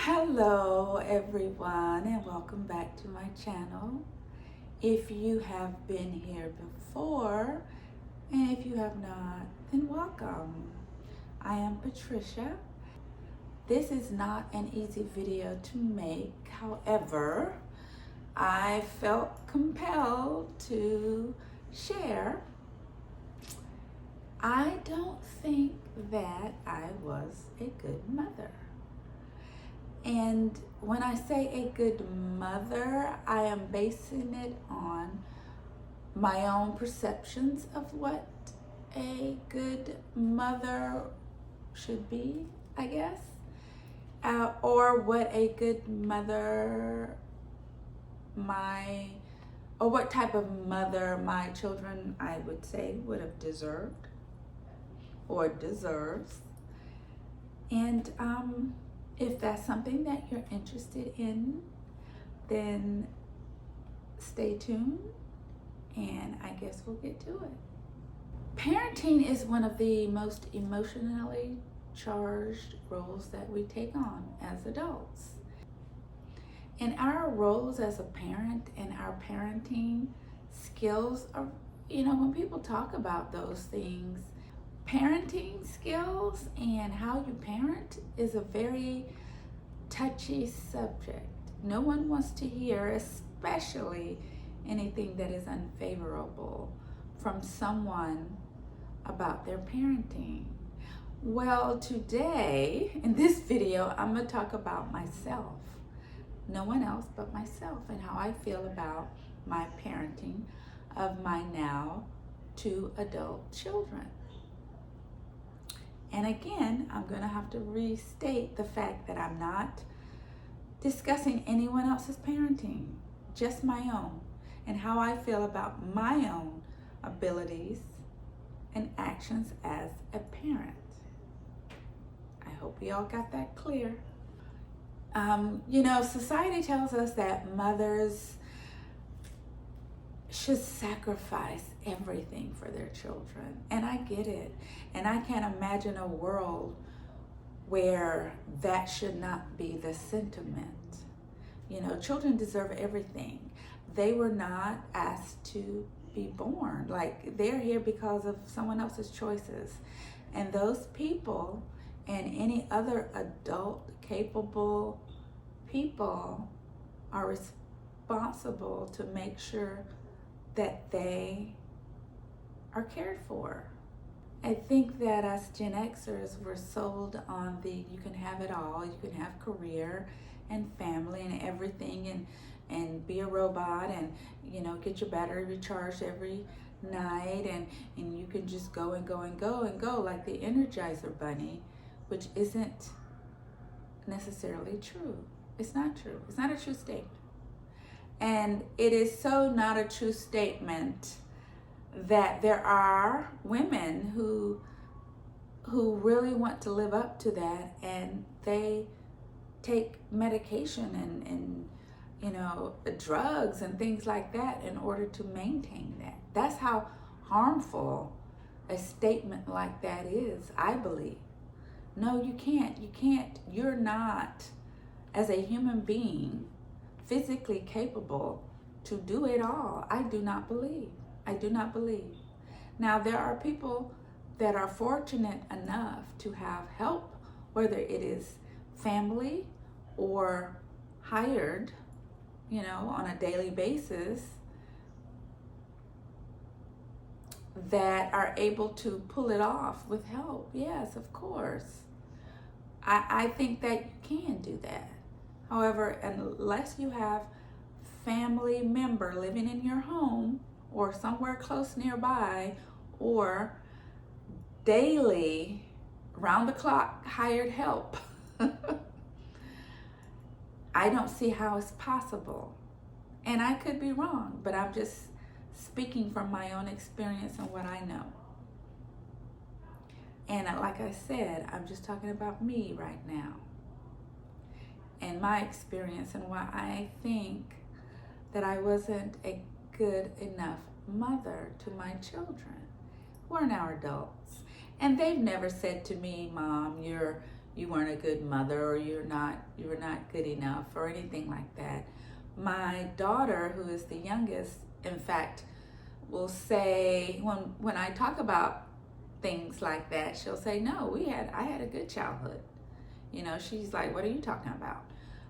Hello everyone and welcome back to my channel. If you have been here before and if you have not, then welcome. I am Patricia. This is not an easy video to make. However, I felt compelled to share. I don't think that I was a good mother. And when I say a good mother, I am basing it on my own perceptions of what a good mother should be, I guess, or what a good mother or what type of mother my children, I would say, would have deserved or deserves. And if that's something that you're interested in, then stay tuned and I guess we'll get to it. Parenting is one of the most emotionally charged roles that we take on as adults. And our roles as a parent and our parenting skills are, when people talk about those things, parenting skills and how you parent is a very touchy subject. No one wants to hear, especially anything that is unfavorable from someone about their parenting. Well, today in this video, I'm going to talk about myself. No one else but myself and how I feel about my parenting of my now 2 adult children. And again, I'm going to have to restate the fact that I'm not discussing anyone else's parenting, just my own, and how I feel about my own abilities and actions as a parent. I hope we all got that clear. Society tells us that mothers should sacrifice everything for their children. And I get it. And I can't imagine a world where that should not be the sentiment. Children deserve everything. They were not asked to be born. Like, they're here because of someone else's choices. And those people and any other adult capable people are responsible to make sure that they are cared for. I think that us Gen Xers were sold on you can have it all. You can have career and family and everything and be a robot and, get your battery recharged every night and you can just go and go and go and go like the Energizer Bunny, which isn't necessarily true. It's not true. It's not a true statement. And it is so not a true statement that there are women who really want to live up to that, and they take medication and drugs and things like that in order to maintain that. That's how harmful a statement like that is, I believe. No, you can't. You're not, as a human being, physically capable to do it all. I do not believe. Now, there are people that are fortunate enough to have help, whether it is family or hired, on a daily basis, that are able to pull it off with help. Yes, of course. I think that you can do that. However, unless you have family member living in your home or somewhere close nearby, or daily, round-the-clock hired help, I don't see how it's possible. And I could be wrong, but I'm just speaking from my own experience and what I know. And like I said, I'm just talking about me right now and my experience and why I think that I wasn't a good enough mother to my children, who are now adults. And they've never said to me, Mom, you're you weren't a good mother, or you were not good enough, or anything like that. My daughter, who is the youngest, in fact, will say, when I talk about things like that, she'll say, no, I had a good childhood. She's like, what are you talking about?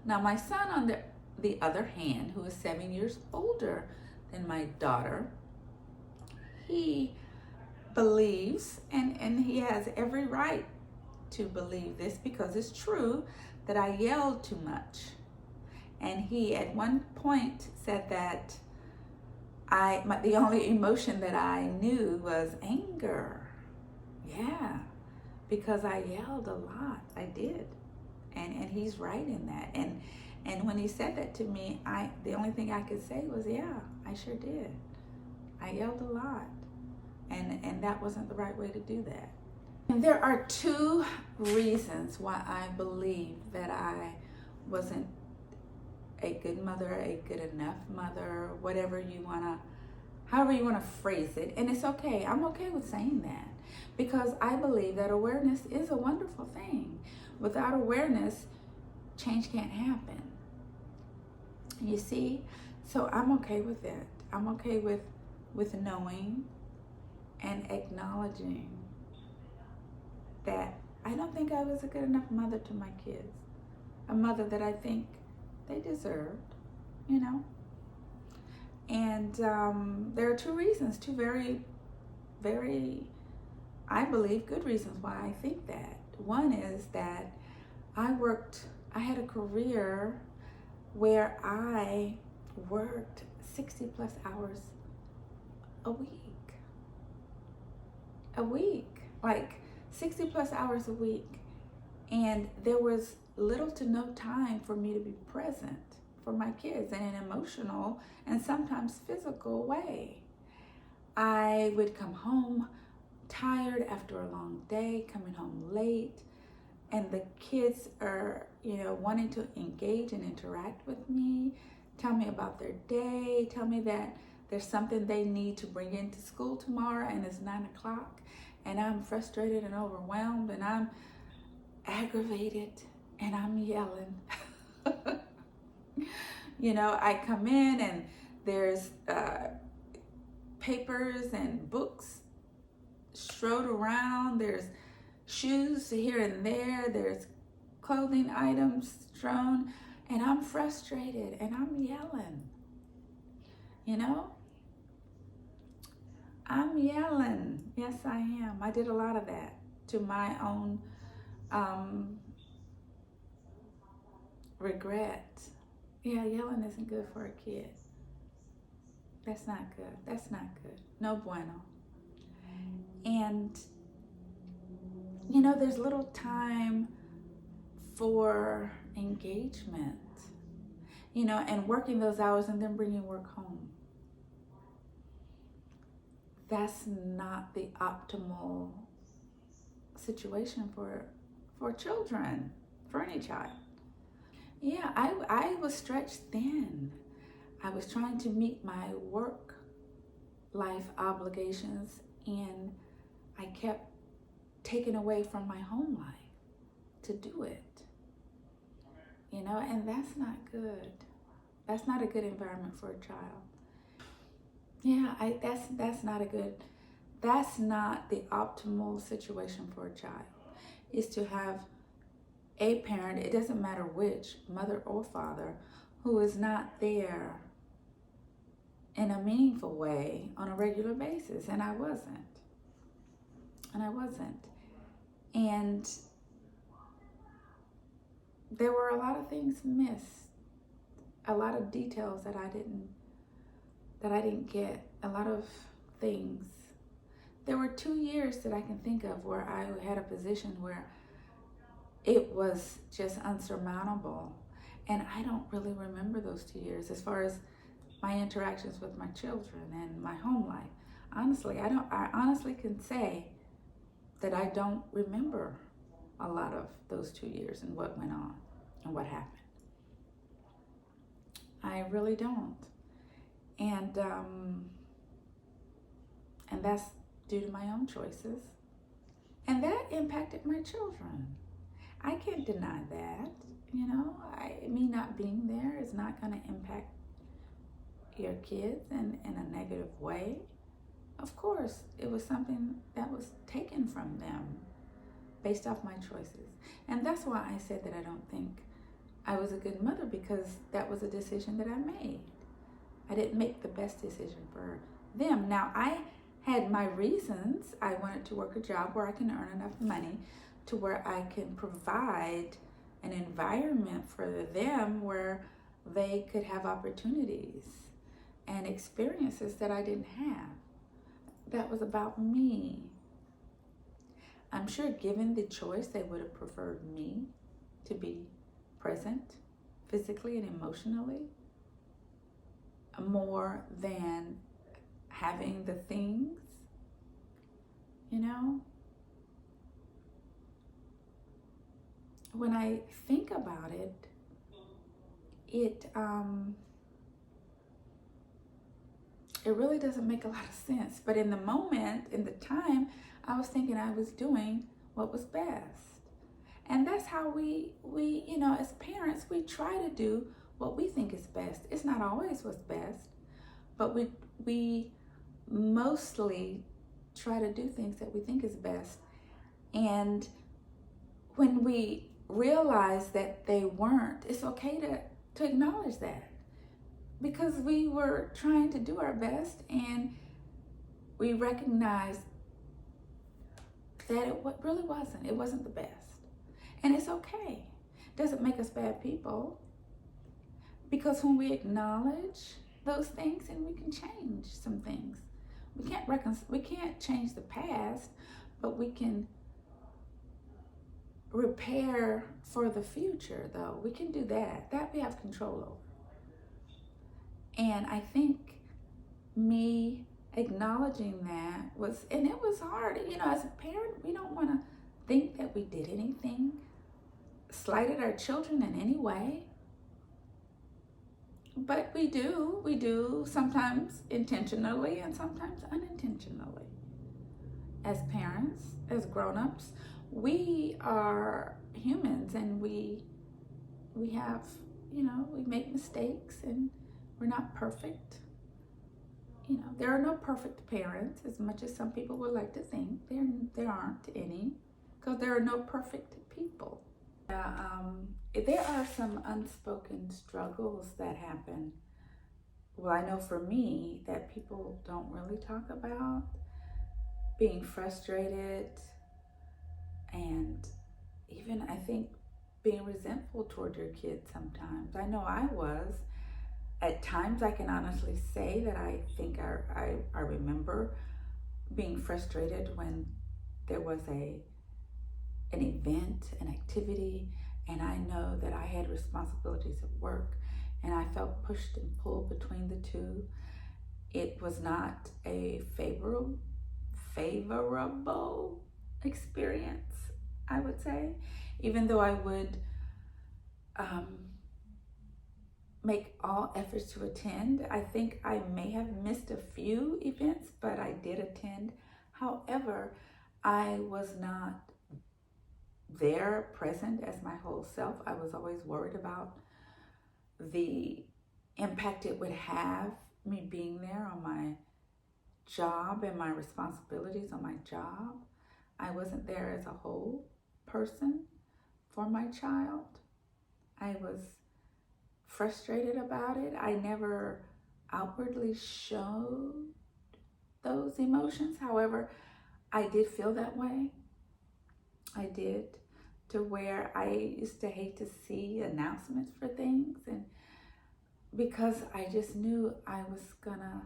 Now my son, on the other hand, who is 7 years older than my daughter, he believes, and he has every right to believe this because it's true, that I yelled too much. And he at one point said that the only emotion that I knew was anger. Yeah, because I yelled a lot. I did. And he's right in that. And when he said that to me, the only thing I could say was, yeah, I sure did. I yelled a lot. And that wasn't the right way to do that. And there are two reasons why I believe that I wasn't a good mother, a good enough mother, however you want to phrase it. And it's okay. I'm okay with saying that, because I believe that awareness is a wonderful thing. Without awareness, change can't happen. You see? So I'm okay with it. I'm okay with knowing and acknowledging that I don't think I was a good enough mother to my kids. A mother that I think they deserved, And there are two reasons, two very, very, I believe, good reasons why I think that. One is that I had a career where I worked 60 plus hours a week, like 60 plus hours a week. And there was little to no time for me to be present for my kids in an emotional and sometimes physical way. I would come home tired after a long day, coming home late, and the kids are, wanting to engage and interact with me, tell me about their day, tell me that there's something they need to bring into school tomorrow and it's 9 o'clock, and I'm frustrated and overwhelmed and I'm aggravated and I'm yelling. I come in and there's papers and books strode around, there's shoes here and there, there's clothing items strewn, and I'm frustrated and I'm yelling. I'm yelling. Yes, I am. I did a lot of that to my own regret. Yeah, yelling isn't good for a kid. That's not good. That's not good. No bueno. And, there's little time for engagement, and working those hours and then bringing work home. That's not the optimal situation for children, for any child. Yeah, I was stretched thin. I was trying to meet my work life obligations, and I kept taken away from my home life to do it. And that's not good. That's not a good environment for a child. Yeah, that's not the optimal situation for a child, is to have a parent, it doesn't matter which, mother or father, who is not there in a meaningful way on a regular basis. And I wasn't. And there were a lot of things missed, a lot of details that I didn't get, a lot of things. There were 2 years that I can think of where I had a position where it was just unsurmountable. And I don't really remember those 2 years as far as my interactions with my children and my home life. Honestly, I honestly can say that I don't remember a lot of those 2 years and what went on and what happened. I really don't. And that's due to my own choices. And that impacted my children. I can't deny that. Me not being there is not going to impact your kids in a negative way. Of course, it was something that was taken from them based off my choices. And that's why I said that I don't think I was a good mother, because that was a decision that I made. I didn't make the best decision for them. Now, I had my reasons. I wanted to work a job where I can earn enough money to where I can provide an environment for them where they could have opportunities and experiences that I didn't have. That was about me. I'm sure given the choice, they would have preferred me to be present physically and emotionally more than having the things, When I think about it, it really doesn't make a lot of sense. But in the moment, in the time, I was thinking I was doing what was best. And that's how we as parents, we try to do what we think is best. It's not always what's best, but we mostly try to do things that we think is best. And when we realize that they weren't, it's okay to acknowledge that, because we were trying to do our best and we recognize that it really wasn't. It wasn't the best. And it's okay. It doesn't make us bad people, because when we acknowledge those things, and we can change some things. We can't change the past, but we can repair for the future, though. We can do that. That we have control over. And I think me acknowledging that and it was hard. As a parent, we don't want to think that we did anything, slighted our children in any way. But we do sometimes intentionally and sometimes unintentionally. As parents, as grown-ups, we are humans, and we have, we make mistakes, and we're not perfect. There are no perfect parents, as much as some people would like to think. There aren't any, because there are no perfect people. There are some unspoken struggles that happen. Well, I know for me that people don't really talk about. Being frustrated, and even, I think, being resentful toward your kids sometimes. I know I was. At times, I can honestly say that I think I remember being frustrated when there was an event, an activity, and I know that I had responsibilities at work, and I felt pushed and pulled between the two. It was not a favorable experience, I would say, even though I would make all efforts to attend. I think I may have missed a few events, but I did attend. However, I was not there present as my whole self. I was always worried about the impact it would have, me being there on my job and my responsibilities on my job. I wasn't there as a whole person for my child. I was frustrated about it. I never outwardly showed those emotions. However, I did feel that way. I did, to where I used to hate to see announcements for things, and because I just knew I was gonna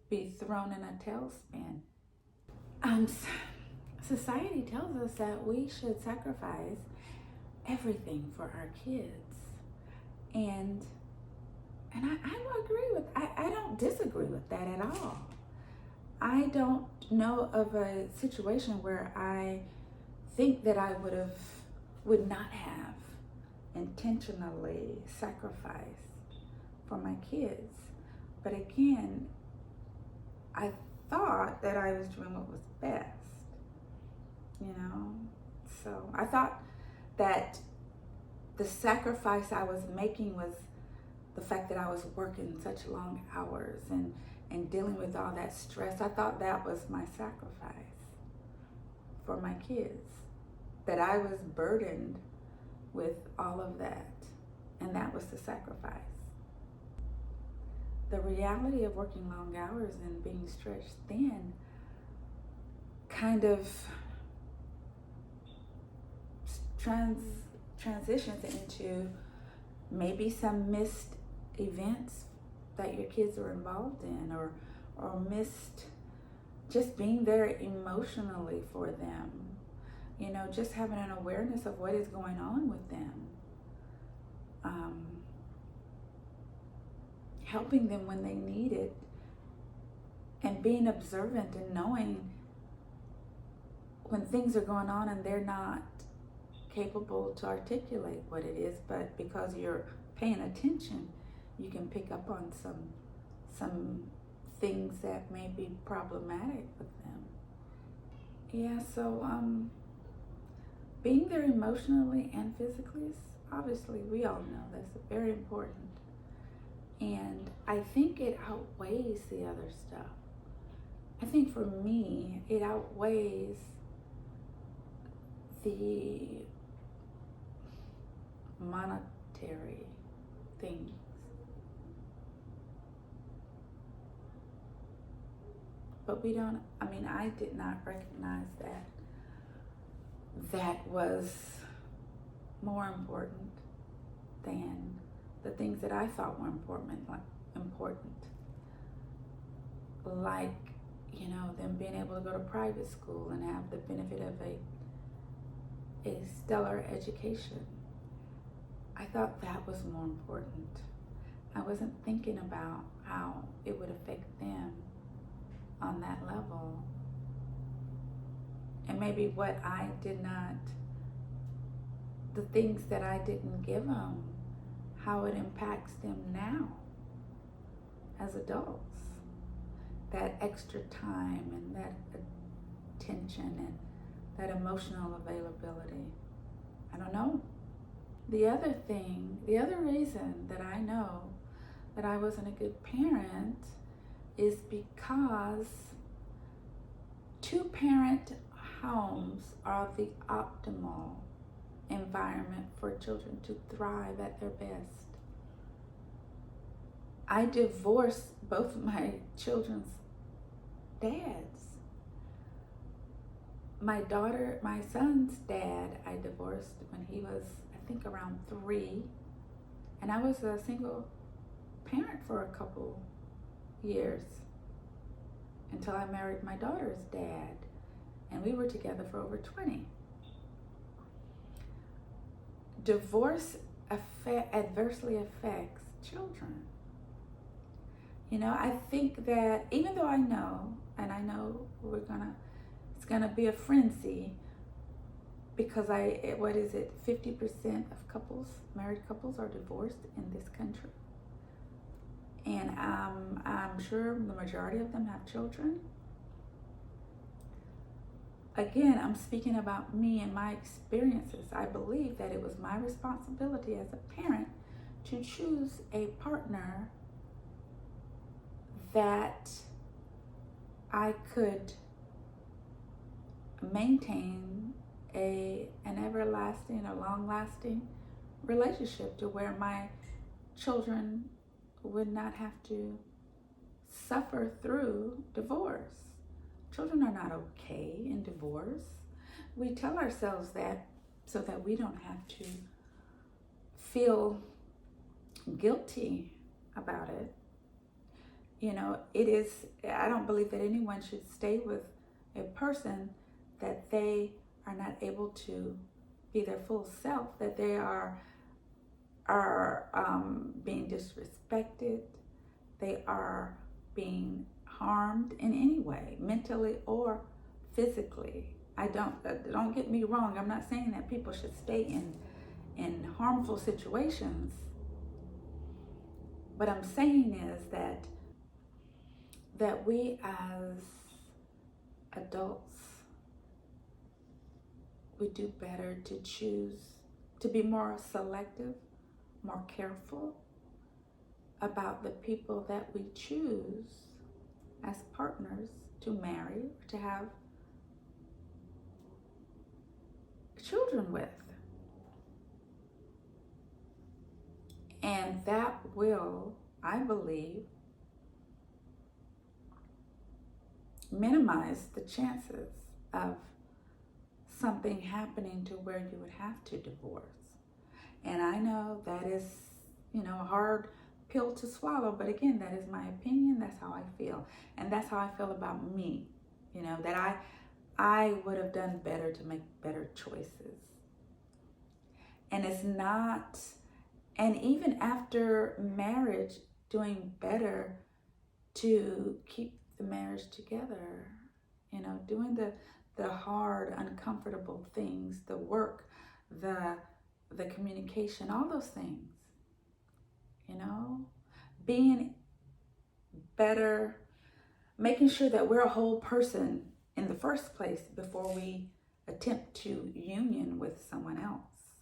be thrown in a tailspin. Society tells us that we should sacrifice everything for our kids, and I agree with. I don't disagree with that at all. I don't know of a situation where I think that I would not have intentionally sacrificed for my kids. But again, I thought that I was doing what was best, So I thought that the sacrifice I was making was the fact that I was working such long hours and dealing with all that stress. I thought that was my sacrifice for my kids, that I was burdened with all of that, and that was the sacrifice. The reality of working long hours and being stretched thin kind of transitions into maybe some missed events that your kids are involved in, or missed just being there emotionally for them, just having an awareness of what is going on with them, helping them when they need it, and being observant and knowing when things are going on and they're not capable to articulate what it is, but because you're paying attention, you can pick up on some things that may be problematic with them. Yeah, so being there emotionally and physically is, obviously, we all know that's very important. And I think it outweighs the other stuff. I think for me, it outweighs the monetary things. But I did not recognize that was more important than the things that I thought were important, like them being able to go to private school and have the benefit of a stellar education. I thought that was more important. I wasn't thinking about how it would affect them on that level, and maybe the things that I didn't give them, how it impacts them now as adults. That extra time and that attention and that emotional availability. I don't know. The other reason that I know that I wasn't a good parent is because two-parent homes are the optimal environment for children to thrive at their best. I divorced both of my children's dads. My son's dad, I divorced when he was, I think, around 3, and I was a single parent for a couple years until I married my daughter's dad, and we were together for over 20. Divorce adversely affects children. I think that even though I know it's gonna be a frenzy, because 50% of married couples are divorced in this country. And I'm sure the majority of them have children. Again, I'm speaking about me and my experiences. I believe that it was my responsibility as a parent to choose a partner that I could maintain an everlasting or long-lasting relationship, to where my children would not have to suffer through divorce. Children are not okay in divorce. We tell ourselves that so that we don't have to feel guilty about it. I don't believe that anyone should stay with a person that they are not able to be their full self, that they are being disrespected, they are being harmed in any way, mentally or physically. Don't get me wrong, I'm not saying that people should stay in harmful situations. What I'm saying is that we as adults, we do better to choose to be more selective, more careful about the people that we choose as partners to marry or to have children with. And that will, I believe, minimize the chances of something happening to where you would have to divorce. And I know that is, a hard pill to swallow, but again, that is my opinion. That's how I feel. And that's how I feel about me, that I would have done better to make better choices. And it's not, and even after marriage, doing better to keep the marriage together, doing the hard, uncomfortable things, the work, the communication, all those things, being better, making sure that we're a whole person in the first place before we attempt to union with someone else.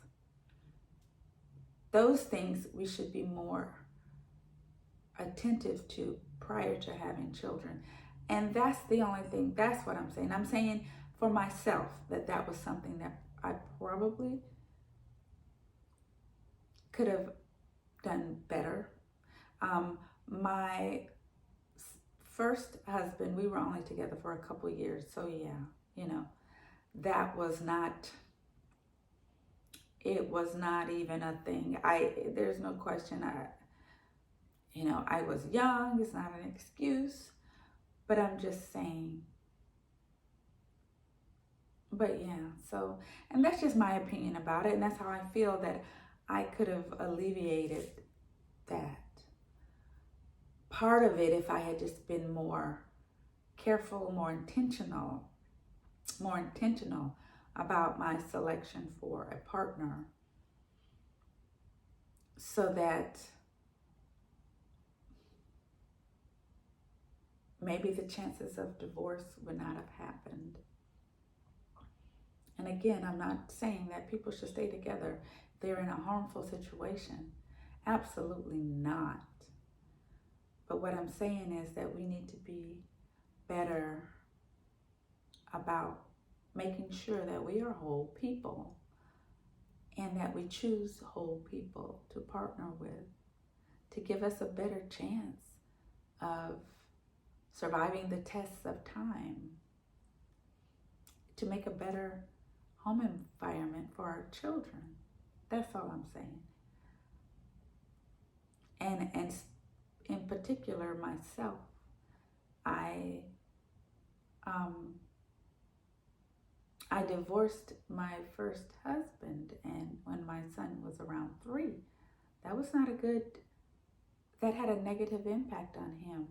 Those things we should be more attentive to prior to having children. And that's the only thing, that's what I'm saying. I'm saying for myself that was something that I probably could have done better. My first husband, we were only together for a couple years. So yeah, that was not, it was not even a thing. There's no question. I was young. It's not an excuse, but I'm just saying. But yeah, so, and that's just my opinion about it. And that's how I feel that I could have alleviated that part of it if I had just been more careful, more intentional about my selection for a partner, so that maybe the chances of divorce would not have happened. And again, I'm not saying that people should stay together if they're in a harmful situation. Absolutely not. But what I'm saying is that we need to be better about making sure that we are whole people and that we choose whole people to partner with to give us a better chance of surviving the tests of time, to make a better home environment for our children. That's all I'm saying. And in particular, myself, I divorced my first husband, and when my son was around 3, that was not that had a negative impact on him.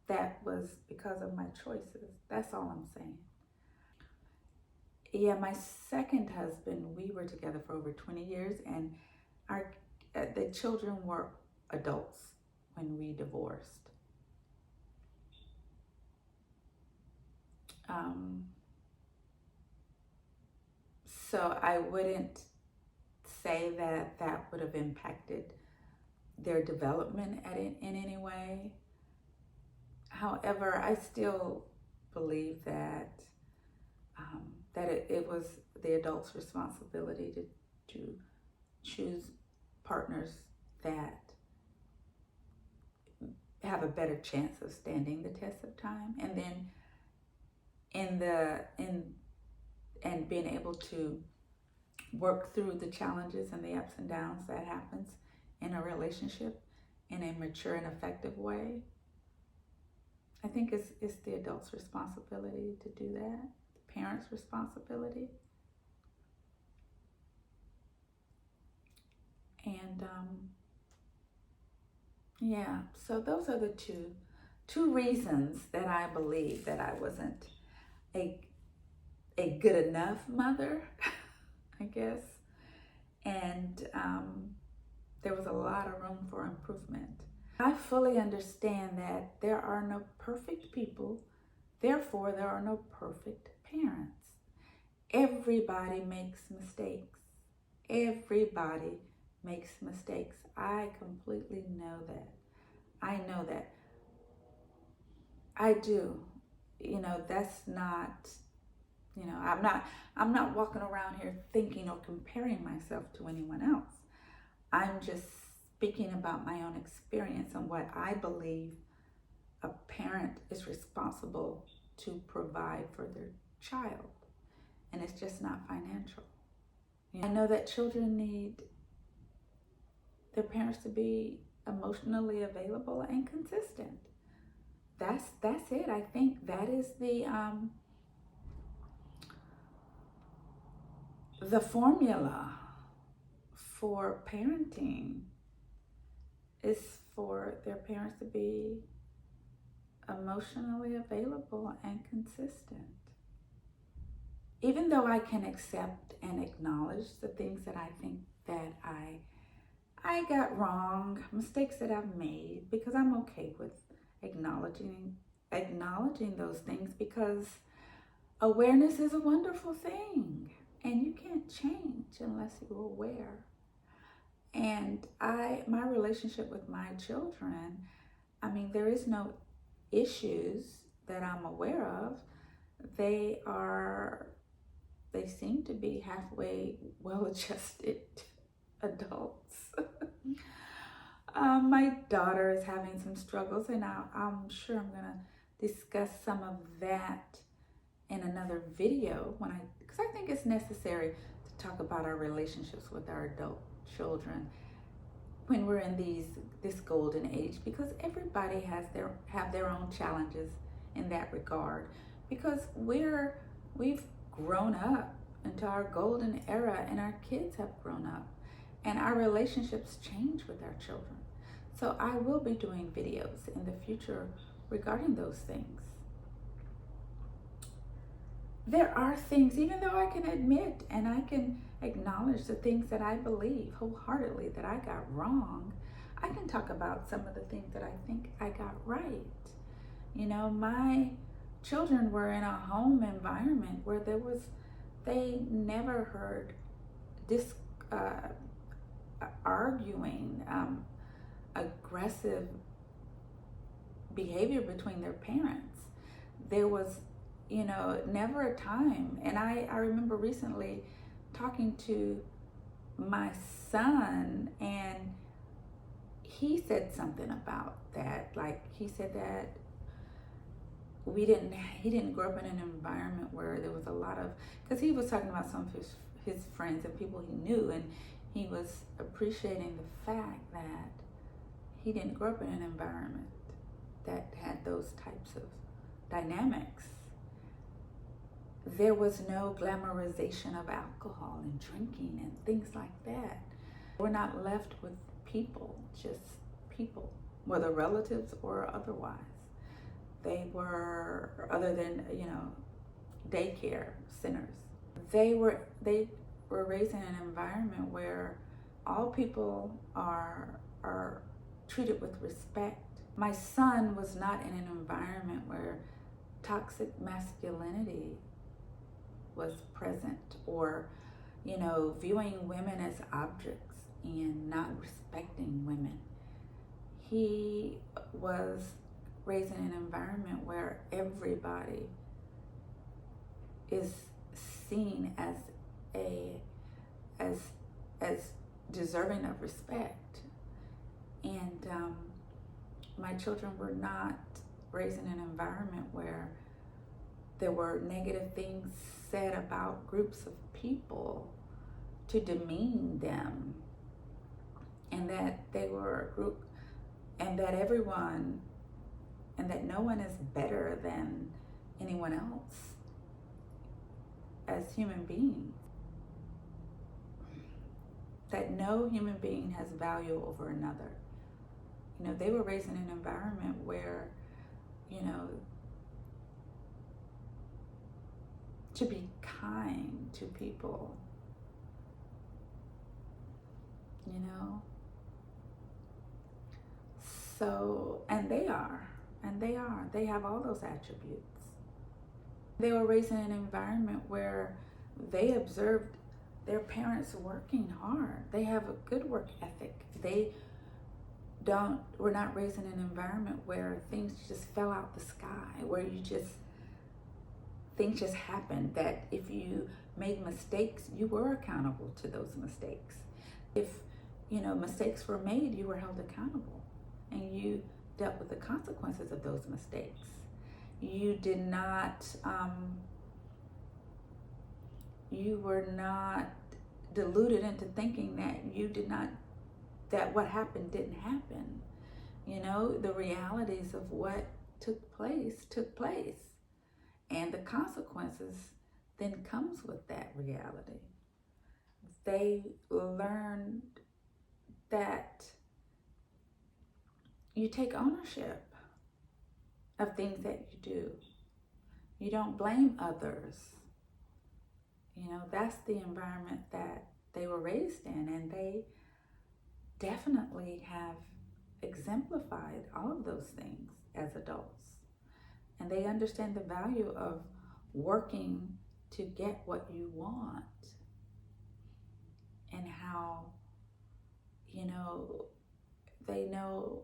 That was because of my choices. That's all I'm saying. Yeah, my second husband, we were together for over 20 years, and the children were adults when we divorced. So I wouldn't say that would have impacted their development in any way. However, I still believe that it was the adult's responsibility to choose partners that have a better chance of standing the test of time, and then and being able to work through the challenges and the ups and downs that happens in a relationship in a mature and effective way. I think it's the adult's responsibility to do that, the parent's responsibility. And yeah, so those are the two reasons that I believe that I wasn't a good enough mother, I guess. And there was a lot of room for improvement. I fully understand that there are no perfect people, therefore there are no perfect parents. Everybody makes mistakes. Everybody makes mistakes. I completely know that. I know that. I do. That's not, I'm not walking around here thinking or comparing myself to anyone else. I'm just speaking about my own experience and what I believe a parent is responsible to provide for their child. And it's just not financial. I know that children need their parents to be emotionally available and consistent. That's it. I think that is the formula for parenting is for their parents to be emotionally available and consistent. Even though I can accept and acknowledge the things that I think that I got wrong, mistakes that I've made, because I'm okay with acknowledging those things, because awareness is a wonderful thing and you can't change unless you're aware. And my relationship with my children, there is no issues that I'm aware of. They seem to be halfway well-adjusted adults. My daughter is having some struggles, and I'm sure I'm gonna discuss some of that in another video because I think it's necessary to talk about our relationships with our adult children when we're in this golden age, because everybody have their own challenges in that regard, because we've grown up into our golden era and our kids have grown up and our relationships change with our children. So I will be doing videos in the future regarding those things. There are things, even though I can admit and I can acknowledge the things that I believe wholeheartedly that I got wrong, I can talk about some of the things that I think I got right. My children were in a home environment where they never heard this arguing, aggressive behavior between their parents. There was never a time. And I remember recently talking to my son, and he said something about that. Like, he said that he didn't grow up in an environment where there was a lot of, because he was talking about some of his friends and people he knew, and he was appreciating the fact that he didn't grow up in an environment that had those types of dynamics. There was no glamorization of alcohol and drinking and things like that. We're not left with people, just people, whether relatives or otherwise. They were, other than, daycare centers. They were raised in an environment where all people are treated with respect. My son was not in an environment where toxic masculinity was present, or viewing women as objects and not respecting women. He was raised in an environment where everybody is seen as deserving of respect. And my children were not raised in an environment where there were negative things said about groups of people to demean them, and that they were a group, and that no one is better than anyone else as human beings. That no human being has value over another. They were raised in an environment where, to be kind to people, So, and they have all those attributes. They were raised in an environment where they observed their parents working hard. They have a good work ethic. We're not raised in an environment where things just fell out the sky, where things just happened, that if you made mistakes, you were accountable to those mistakes. If, mistakes were made, you were held accountable and you dealt with the consequences of those mistakes. You did not, you were not deluded into thinking that what happened didn't happen. The realities of what took place, and the consequences then comes with that reality. They learned that you take ownership of things that you do. You don't blame others. That's the environment that they were raised in, and they definitely have exemplified all of those things as adults. And they understand the value of working to get what you want, and how, they know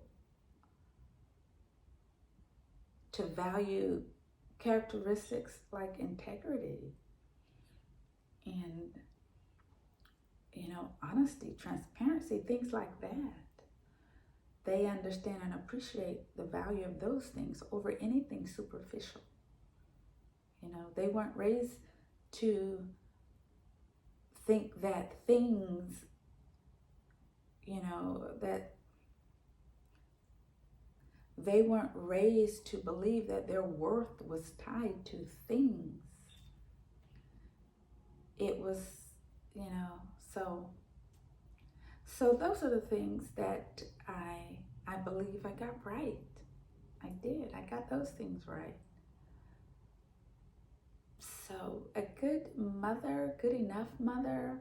to value characteristics like integrity and, honesty, transparency, things like that. They understand and appreciate the value of those things over anything superficial. They weren't raised to think that things, that they weren't raised to believe that their worth was tied to things. It was, so those are the things that I believe I got right. I did. I got those things right. So a good mother, good enough mother,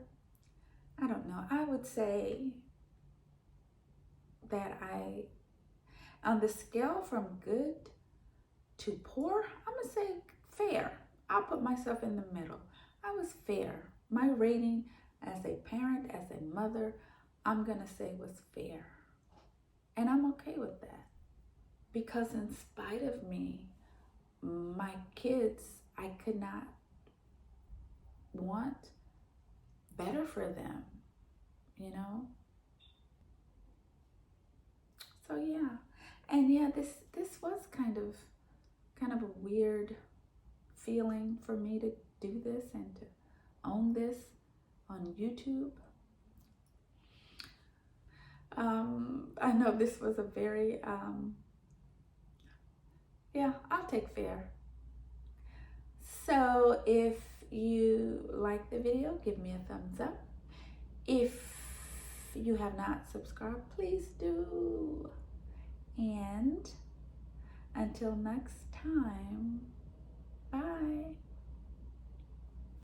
I don't know. I would say that on the scale from good to poor, I'm going to say fair. I'll put myself in the middle. I was fair. My rating as a parent, as a mother, I'm going to say was fair. And I'm okay with that. Because in spite of me, my kids, I could not want better for them, So yeah. And yeah, this was kind of a weird feeling for me to do this and to own this on YouTube. I know this was a very, I'll take fair. So if you like the video, give me a thumbs up. If you have not subscribed, please do. And until next time, bye.